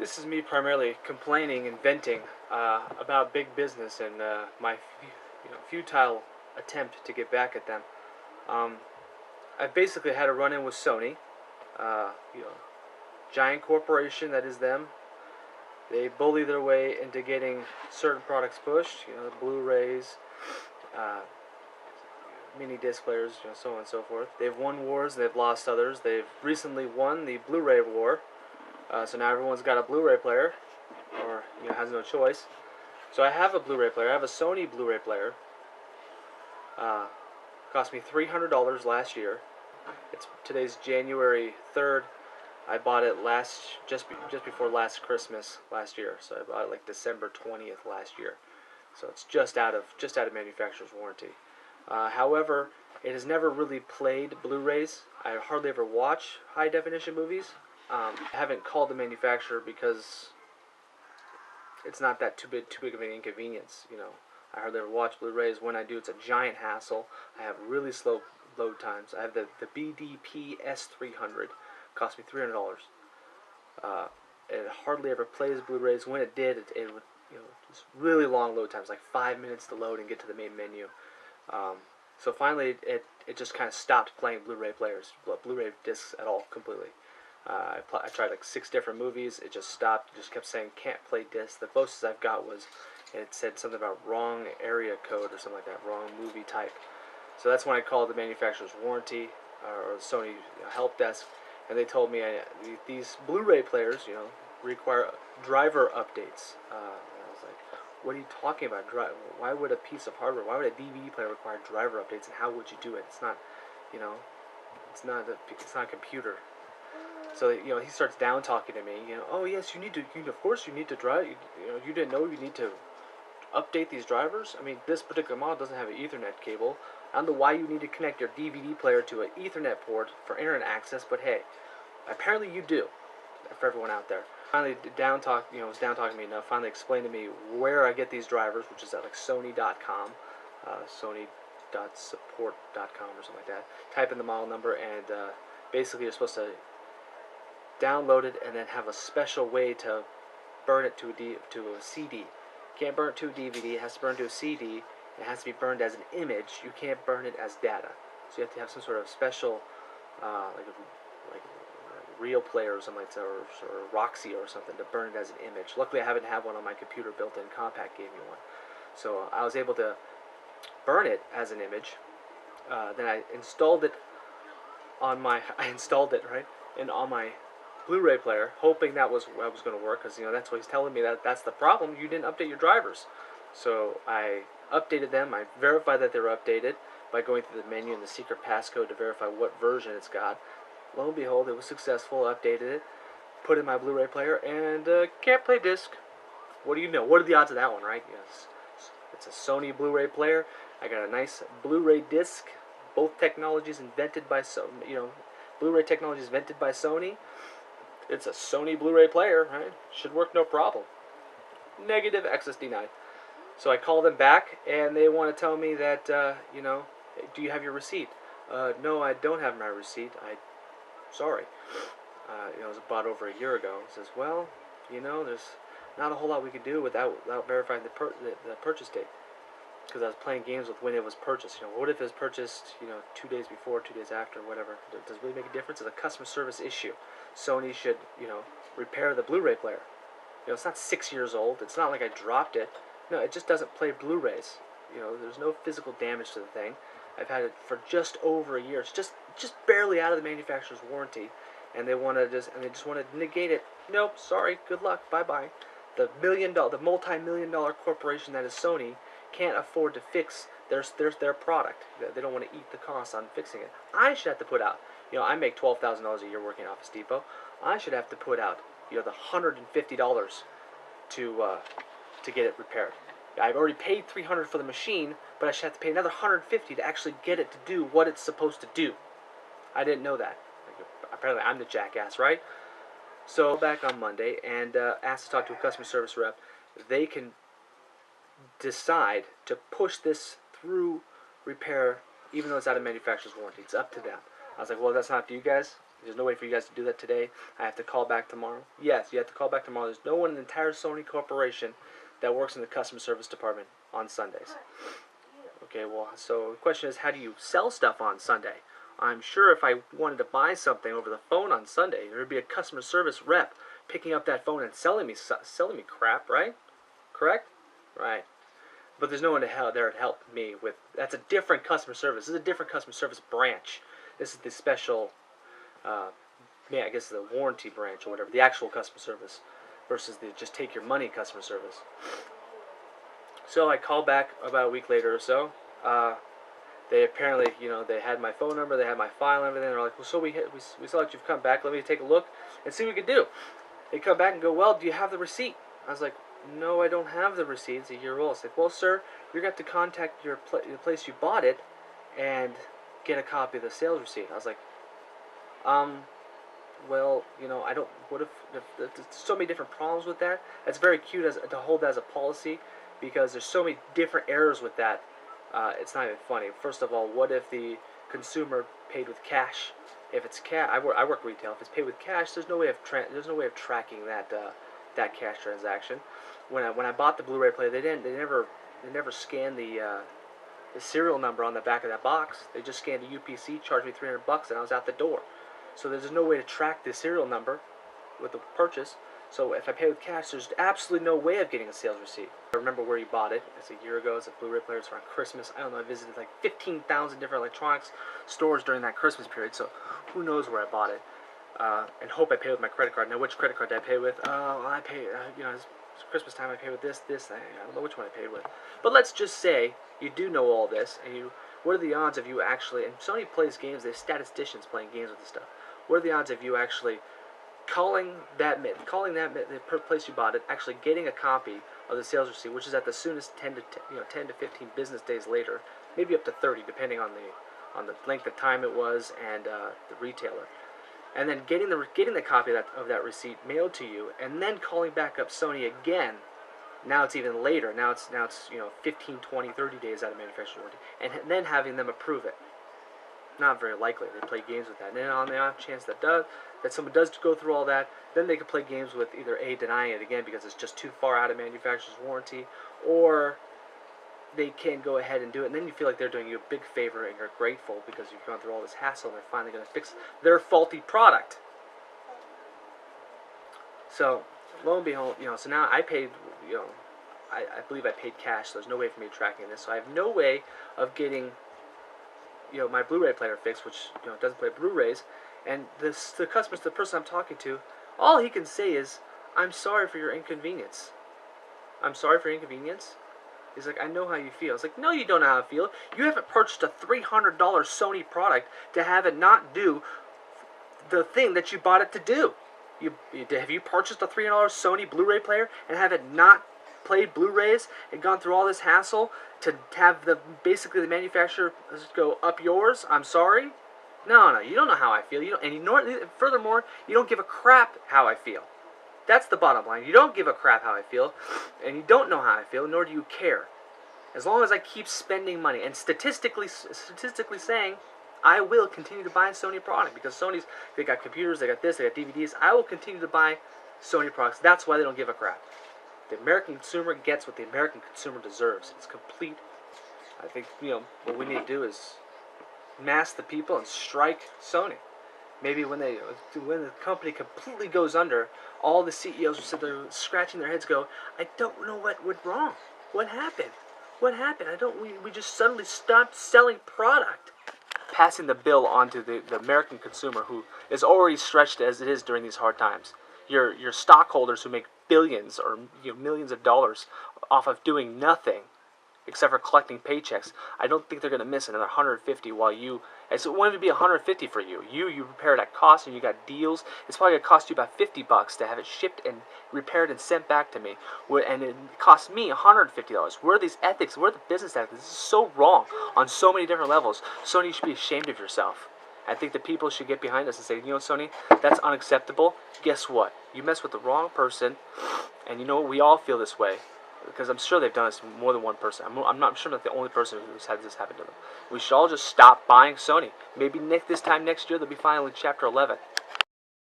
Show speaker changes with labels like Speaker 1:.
Speaker 1: This is me primarily complaining and venting about big business and my futile attempt to get back at them. Um, I've basically had a run-in with Sony, uh, you know, giant corporation that is them. They bully their way into getting certain products pushed, the Blu-rays, uh, mini disc players, so on and so forth. They've won wars, they've lost others. They've recently won the Blu-ray war, so now everyone's got a Blu-ray player, or has no choice. So I have a Blu-ray player. I have a Sony Blu-ray player. Uh, Cost me $300 last year. Today's January 3rd. I bought it just before last Christmas last year. So I bought it like December 20th last year. So it's just out of manufacturer's warranty. However, it has never really played Blu-rays. I hardly ever watch high definition movies. I haven't called the manufacturer because it's not that too big of an inconvenience. I hardly ever watch Blu-rays. When I do, it's a giant hassle. I have really slow load times. I have the BDP S300. Cost me $300. It hardly ever plays Blu-rays. When it did, it would just really long load times, like 5 minutes to load and get to the main menu. So finally, it just kind of stopped playing Blu-ray Blu-ray discs at all completely. I tried like 6 different movies. It just stopped. It just kept saying can't play discs. The closest I've got was it said something about wrong area code or something like that, wrong movie type. So that's when I called the manufacturer's warranty or the Sony help desk, and they told me these Blu-ray players, require driver updates. And I was like, what are you talking about? Why would a piece of hardware, why would a DVD player require driver updates, and how would you do it? It's not, it's not a computer. So he starts down talking to me. Oh yes, you need to. Of course, you need to drive. You didn't know you need to update these drivers. I mean, this particular model doesn't have an Ethernet cable. I don't know why you need to connect your DVD player to an Ethernet port for internet access, but hey, apparently you do. For everyone out there, finally was down talking me enough. Finally explained to me where I get these drivers, which is at like Sony.com, Sony.support.com or something like that. Type in the model number, and basically you're supposed to download it and then have a special way to burn it to a CD. Can't burn it to a DVD. It has to burn to a CD. It has to be burned as an image. You can't burn it as data. So you have to have some sort of special, like Real Player or something like that, or Roxy or something to burn it as an image. Luckily, I haven't had one on my computer built in. Compaq gave me one, so I was able to burn it as an image. Then I installed it on my my Blu-ray player, hoping that was going to work, because that's what he's telling me, that's the problem. You didn't update your drivers. So I updated them. I verified that they were updated by going through the menu and the secret passcode to verify what version it's got. Lo and behold, it was successful. Updated it, put in my Blu-ray player, and can't play disc. What do you know? What are the odds of that one, right? Yes, it's a Sony Blu-ray player. I got a nice Blu-ray disc. Both technologies invented by Blu-ray technology is invented by Sony. It's a Sony Blu-ray player, right? Should work no problem. Negative, access denied. So I call them back, and they want to tell me that, do you have your receipt? No, I don't have my receipt. Sorry. It was bought over a year ago. It says, well, there's not a whole lot we could do without verifying the purchase date. Because I was playing games with when it was purchased. What if it was purchased, 2 days before, 2 days after, whatever? Does it really make a difference? It's a customer service issue. Sony should, repair the Blu-ray player. It's not 6 years old. It's not like I dropped it. No, it just doesn't play Blu-rays. There's no physical damage to the thing. I've had it for just over a year. It's just barely out of the manufacturer's warranty, and they just want to negate it. Nope, sorry, good luck, bye-bye. The multi-million dollar corporation that is Sony can't afford to fix their product. They don't want to eat the costs on fixing it. I should have to put out, I make $12,000 a year working at Office Depot. I should have to put out, the $150 to get it repaired. I've already paid $300 for the machine, but I should have to pay another $150 to actually get it to do what it's supposed to do. I didn't know that. Apparently, I'm the jackass, right? So back on Monday and asked to talk to a customer service rep. They can decide to push this through repair, even though it's out of manufacturer's warranty. It's up to them. I was like, well, that's not up to you guys. There's no way for you guys to do that today. I have to call back tomorrow. Yes, you have to call back tomorrow. There's no one in the entire Sony Corporation that works in the customer service department on Sundays. Okay, well, so the question is, how do you sell stuff on Sunday? I'm sure if I wanted to buy something over the phone on Sunday, there would be a customer service rep picking up that phone and selling me crap, right? Correct? Right. But there's no one there to help me with. That's a different customer service. This is a different customer service branch. This is the special, I guess the warranty branch or whatever, the actual customer service versus the just take your money customer service. So I called back about a week later or so. They apparently, they had my phone number, they had my file and everything. They're like, well, so we saw that you've come back. Let me take a look and see what we could do. They come back and go, well, do you have the receipt? I was like, no, I don't have the receipt. It's a year old. It's like, well, sir, you're going to have to contact the place you bought it and get a copy of the sales receipt. I was like, well, I don't, what if there's so many different problems with that. That's very cute to hold as a policy because there's so many different errors with that. It's not even funny. First of all, what if the consumer paid with cash? If it's cash, I work retail. If it's paid with cash, there's no way of tracking that cash transaction. When I bought the Blu-ray player, they never scanned the serial number on the back of that box. They just scanned the UPC, charged me $300, and I was out the door. So there's no way to track the serial number with the purchase. So if I pay with cash, there's absolutely no way of getting a sales receipt. I remember where you bought it. It's a year ago. It's a Blu-ray player. It's around Christmas. I don't know. I visited like 15,000 different electronics stores during that Christmas period. So who knows where I bought it? And hope I pay with my credit card. Now, which credit card did I pay with? I pay. It's Christmas time. I pay with this. I don't know which one I paid with. But let's just say you do know all this, and what are the odds of you actually? And Sony plays games. There's statisticians playing games with this stuff. What are the odds of you actually calling the place you bought it, actually getting a copy of the sales receipt, which is at the soonest 10 to 15 business days later, maybe up to 30, depending on the length of time it was and the retailer, and then getting the copy of that receipt mailed to you, and then calling back up Sony again. Now it's even later. Now it's 15, 20, 30 days out of manufacturer's warranty, and then having them approve it. Not very likely. They play games with that. And then on the off chance that someone does go through all that, then they can play games with either A, denying it again because it's just too far out of manufacturer's warranty, or they can go ahead and do it, and then you feel like they're doing you a big favor and you're grateful because you've gone through all this hassle and they're finally going to fix their faulty product. So, lo and behold, so now I paid, I believe I paid cash, so there's no way for me tracking this. So I have no way of getting my Blu-ray player fixed, which doesn't play Blu-rays, and the person I'm talking to, all he can say is, "I'm sorry for your inconvenience." I'm sorry for your inconvenience. He's like, "I know how you feel." It's like, no, you don't know how I feel. You haven't purchased a $300 Sony product to have it not do the thing that you bought it to do. Have you purchased a $300 Sony Blu-ray player and have it not played Blu-rays and gone through all this hassle to have basically the manufacturer go up yours? I'm sorry. No, you don't know how I feel. Furthermore, you don't give a crap how I feel. That's the bottom line. You don't give a crap how I feel, and you don't know how I feel, nor do you care. As long as I keep spending money, and statistically saying, I will continue to buy a Sony product because they got computers, they got this, they got DVDs. I will continue to buy Sony products. That's why they don't give a crap. The American consumer gets what the American consumer deserves. It's complete. I think, what we need to do is mask the people and strike Sony. Maybe when the company completely goes under, all the CEOs who sit there scratching their heads go, I don't know what went wrong. What happened? We just suddenly stopped selling product. Passing the bill onto the American consumer who is already stretched as it is during these hard times. Your stockholders who make billions or millions of dollars off of doing nothing except for collecting paychecks, I don't think they're going to miss another 150 while you... So it wouldn't be 150 for you. You repaired at cost and you got deals. It's probably going to cost you about $50 to have it shipped and repaired and sent back to me. And it cost me $150. Where are these ethics? Where are the business ethics? This is so wrong on so many different levels. Sony, you should be ashamed of yourself. I think the people should get behind us and say, Sony, that's unacceptable. Guess what? You mess with the wrong person, and we all feel this way. Because I'm sure they've done this to more than one person. I'm sure not the only person who's had this happen to them. We should all just stop buying Sony. Maybe this time next year they'll be filing Chapter 11.